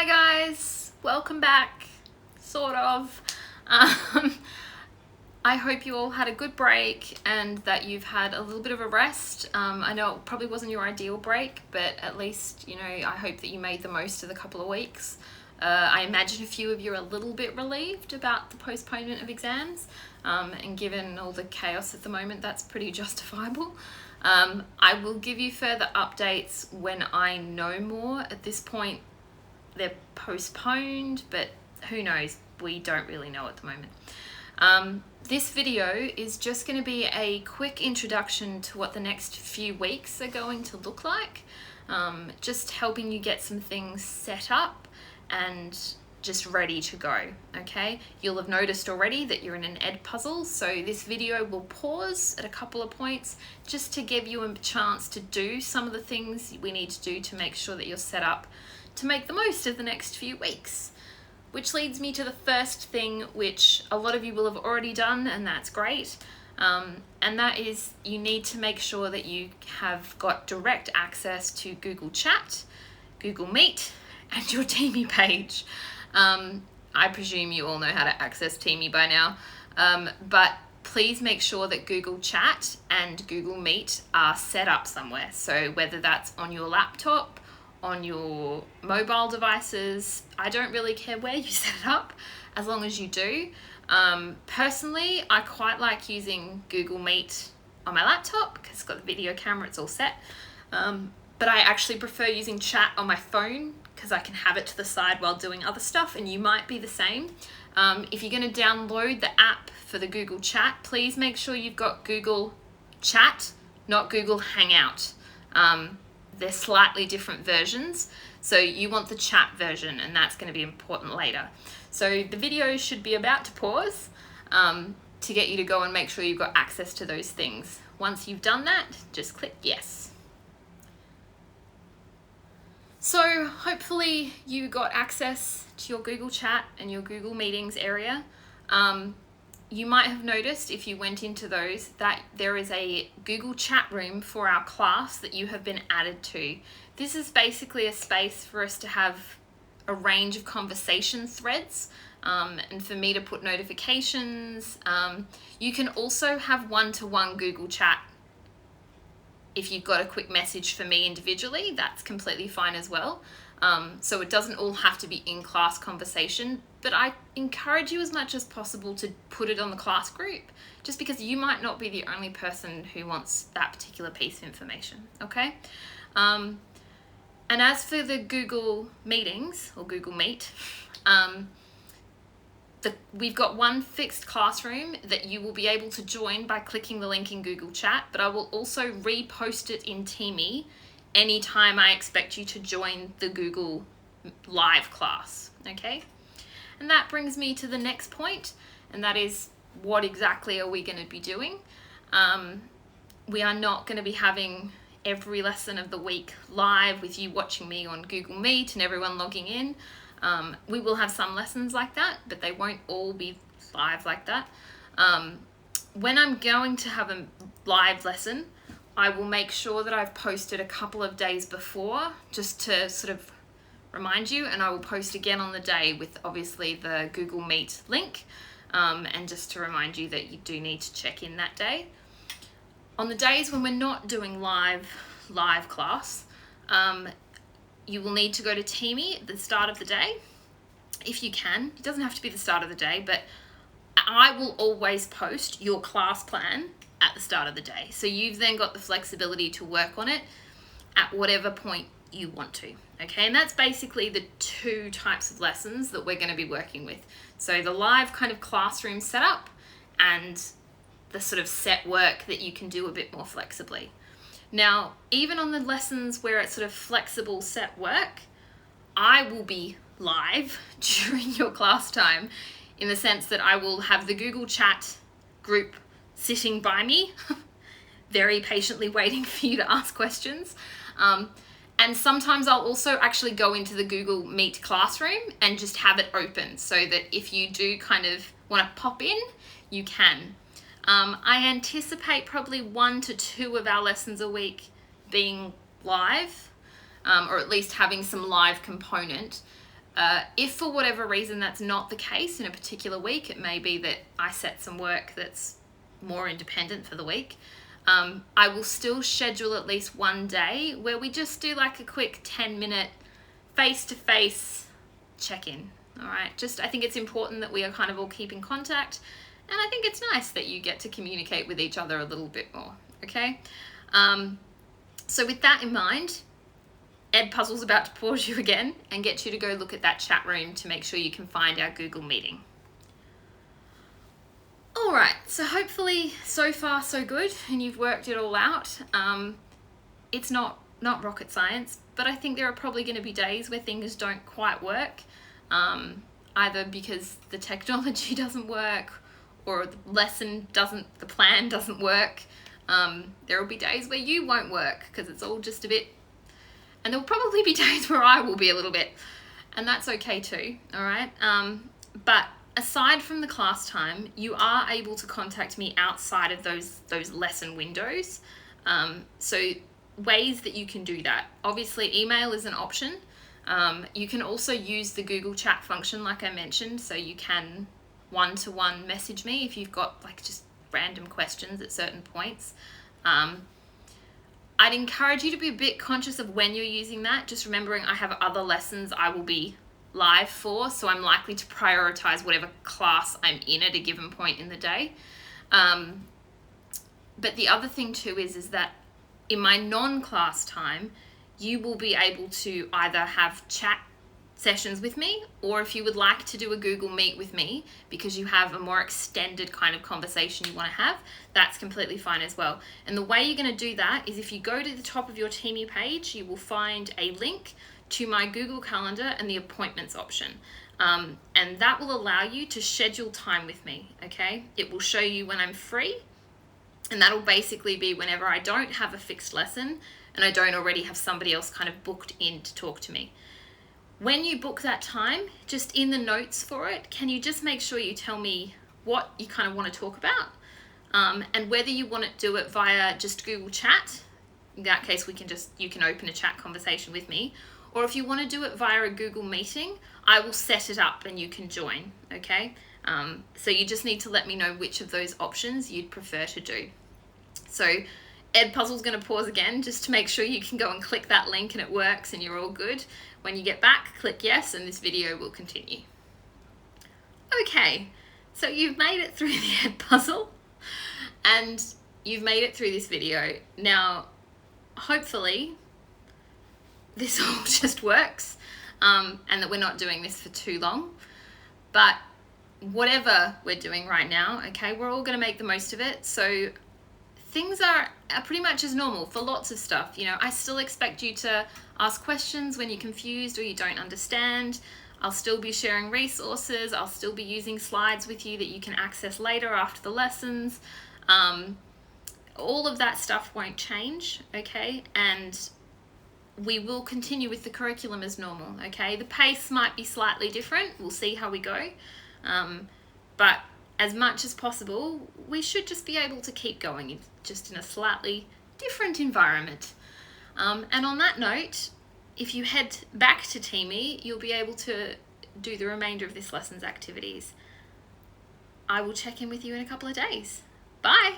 Hi guys, welcome back, sort of. I hope you all had a good break and that you've had a little bit of a rest. I know it probably wasn't your ideal break, but at least, I hope that you made the most of the couple of weeks. I imagine a few of you are a little bit relieved about the postponement of exams, and given all the chaos at the moment, that's pretty justifiable. I will give you further updates when I know more. At this point, they're postponed, but who knows? We don't really know at the moment. This video is just going to be a quick introduction to what the next few weeks are going to look like. Just helping you get some things set up and just ready to go, okay? You'll have noticed already that you're in an Edpuzzle, so this video will pause at a couple of points just to give you a chance to do some of the things we need to do to make sure that you're set up to make the most of the next few weeks. Which leads me to the first thing, which a lot of you will have already done, and that's great. And that is you need to make sure that you have got direct access to Google Chat, Google Meet, and your Teamy page. I presume you all know how to access Teamy by now, but please make sure that Google Chat and Google Meet are set up somewhere. So whether that's on your laptop, on your mobile devices, I don't really care where you set it up, as long as you do. Personally, I quite like using Google Meet on my laptop because it's got the video camera, it's all set. But I actually prefer using chat on my phone because I can have it to the side while doing other stuff, and you might be the same. If you're going to download the app for the Google Chat, please make sure you've got Google Chat, not Google Hangout. They're slightly different versions, so you want the chat version, and that's going to be important later. So the video should be about to pause to get you to go and make sure you've got access to those things. Once you've done that, just click yes. So hopefully you got access to your Google Chat and your Google Meetings area. You might have noticed if you went into those that there is a Google Chat room for our class that you have been added to. This is basically a space for us to have a range of conversation threads, and for me to put notifications. You can also have one-to-one Google Chat. If you've got a quick message for me individually, that's completely fine as well. So it doesn't all have to be in-class conversation, but I encourage you as much as possible to put it on the class group, just because you might not be the only person who wants that particular piece of information, okay? And as for the Google Meetings, or Google Meet, we've got one fixed classroom that you will be able to join by clicking the link in Google Chat, but I will also repost it in Teamy anytime I expect you to join the Google Live class, okay? And that brings me to the next point, and that is, what exactly are we going to be doing? We are not going to be having every lesson of the week live with you watching me on Google Meet and everyone logging in. We will have some lessons like that, but they won't all be live like that. When I'm going to have a live lesson, I will make sure that I've posted a couple of days before, just to sort of remind you, and I will post again on the day with obviously the Google Meet link, and just to remind you that you do need to check in that day. On the days when we're not doing live class, you will need to go to Teamy at the start of the day, if you can. It doesn't have to be the start of the day, but I will always post your class plan at the start of the day. So you've then got the flexibility to work on it at whatever point you want to, okay? And that's basically the two types of lessons that we're going to be working with. So the live kind of classroom setup and the sort of set work that you can do a bit more flexibly. Now, even on the lessons where it's sort of flexible set work, I will be live during your class time, in the sense that I will have the Google Chat group sitting by me, very patiently waiting for you to ask questions. And sometimes I'll also actually go into the Google Meet classroom and just have it open so that if you do kind of want to pop in, you can. I anticipate probably 1 to 2 of our lessons a week being live, or at least having some live component. If for whatever reason that's not the case in a particular week, it may be that I set some work that's more independent for the week. I will still schedule at least one day where we just do like a quick 10-minute face-to-face check-in. All right, I think it's important that we are kind of all keeping contact, and I think it's nice that you get to communicate with each other a little bit more, okay? So with that in mind, Edpuzzle's about to pause you again and get you to go look at that chat room to make sure you can find our Google meeting. All right, so hopefully so far so good and you've worked it all out. It's not rocket science, but I think there are probably going to be days where things don't quite work, either because the technology doesn't work or the plan doesn't work. There will be days where you won't work because it's all just a bit, and there'll probably be days where I will be a little bit, and that's okay too, all right? But aside from the class time, you are able to contact me outside of those lesson windows. So ways that you can do that. Obviously, email is an option. You can also use the Google Chat function, like I mentioned, so you can one-to-one message me if you've got like just random questions at certain points. I'd encourage you to be a bit conscious of when you're using that, just remembering I have other lessons I will be live for, so I'm likely to prioritize whatever class I'm in at a given point in the day. But the other thing too is that in my non-class time, you will be able to either have chat sessions with me, or if you would like to do a Google Meet with me because you have a more extended kind of conversation you want to have, that's completely fine as well. And the way you're going to do that is if you go to the top of your Teamy page, you will find a link to my Google Calendar and the appointments option. And that will allow you to schedule time with me, okay? It will show you when I'm free, and that'll basically be whenever I don't have a fixed lesson and I don't already have somebody else kind of booked in to talk to me. When you book that time, just in the notes for it, can you just make sure you tell me what you kind of want to talk about, and whether you want to do it via just Google Chat. In that case, you can open a chat conversation with me, or if you want to do it via a Google meeting, I will set it up and you can join, okay? So you just need to let me know which of those options you'd prefer to do. So Edpuzzle's going to pause again just to make sure you can go and click that link and it works and you're all good. When you get back, click yes and this video will continue. Okay, so you've made it through the Edpuzzle and you've made it through this video. Now, hopefully this all just works, and that we're not doing this for too long. But whatever we're doing right now, okay, we're all going to make the most of it. So things are pretty much as normal for lots of stuff. You know, I still expect you to ask questions when you're confused or you don't understand. I'll still be sharing resources. I'll still be using slides with you that you can access later after the lessons. All of that stuff won't change, okay? And we will continue with the curriculum as normal, okay? The pace might be slightly different. We'll see how we go. But as much as possible, we should just be able to keep going, just in a slightly different environment. And on that note, if you head back to Teamy, you'll be able to do the remainder of this lesson's activities. I will check in with you in a couple of days. Bye!